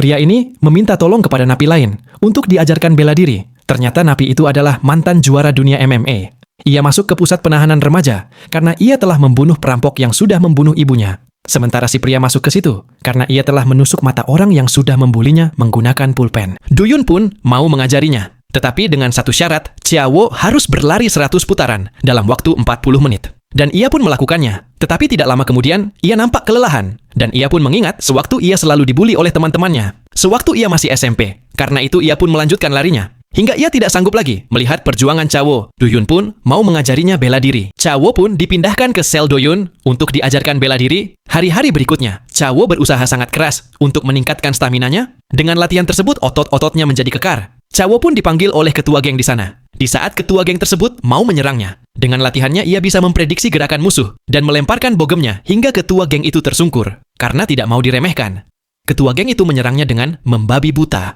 Pria ini meminta tolong kepada napi lain untuk diajarkan bela diri. Ternyata napi itu adalah mantan juara dunia MMA. Ia masuk ke pusat penahanan remaja karena ia telah membunuh perampok yang sudah membunuh ibunya. Sementara si pria masuk ke situ karena ia telah menusuk mata orang yang sudah membulinya menggunakan pulpen. Duyun pun mau mengajarinya. Tetapi dengan satu syarat, Ciawo harus berlari 100 putaran dalam waktu 40 menit. Dan ia pun melakukannya. Tetapi tidak lama kemudian, ia nampak kelelahan. Dan ia pun mengingat sewaktu ia selalu dibuli oleh teman-temannya. Sewaktu ia masih SMP. Karena itu ia pun melanjutkan larinya. Hingga ia tidak sanggup lagi melihat perjuangan Ciawo. Duyun pun mau mengajarinya bela diri. Ciawo pun dipindahkan ke sel Duyun untuk diajarkan bela diri. Hari-hari berikutnya, Ciawo berusaha sangat keras untuk meningkatkan staminanya. Dengan latihan tersebut, otot-ototnya menjadi kekar. Ciawo pun dipanggil oleh ketua geng di sana. Di saat ketua geng tersebut mau menyerangnya. Dengan latihannya, ia bisa memprediksi gerakan musuh dan melemparkan bogemnya hingga ketua geng itu tersungkur. Karena tidak mau diremehkan. Ketua geng itu menyerangnya dengan membabi buta.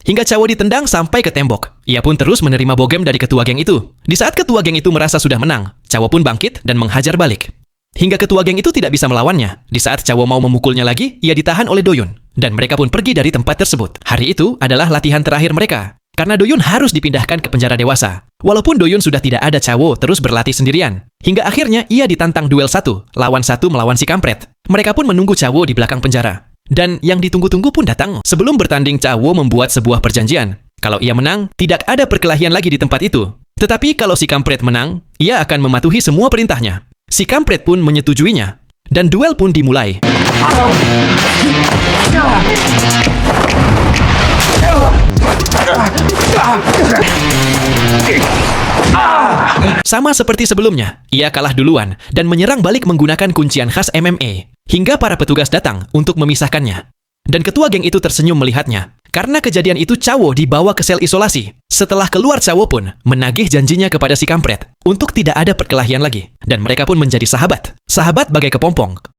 Hingga Ciawo ditendang sampai ke tembok. Ia pun terus menerima bogem dari ketua geng itu. Di saat ketua geng itu merasa sudah menang, Ciawo pun bangkit dan menghajar balik. Hingga ketua geng itu tidak bisa melawannya. Di saat Ciawo mau memukulnya lagi, ia ditahan oleh Duyun. Dan mereka pun pergi dari tempat tersebut. Hari itu adalah latihan terakhir mereka. Karena Duyun harus dipindahkan ke penjara dewasa. Walaupun Duyun sudah tidak ada, Ciawo terus berlatih sendirian. Hingga akhirnya ia ditantang duel 1 melawan si kampret. Mereka pun menunggu Ciawo di belakang penjara. Dan yang ditunggu-tunggu pun datang. Sebelum bertanding, Ciawo membuat sebuah perjanjian. Kalau ia menang, tidak ada perkelahian lagi di tempat itu. Tetapi kalau si kampret menang, ia akan mematuhi semua perintahnya. Si kampret pun menyetujuinya. Dan duel pun dimulai. Sama seperti sebelumnya, ia kalah duluan dan menyerang balik menggunakan kuncian khas MMA. Hingga para petugas datang untuk memisahkannya. Dan ketua geng itu tersenyum melihatnya. Karena kejadian itu, Ciawo dibawa ke sel isolasi. Setelah keluar, Ciawo pun menagih janjinya kepada si kampret untuk tidak ada perkelahian lagi. Dan mereka pun menjadi sahabat. Sahabat bagai kepompong.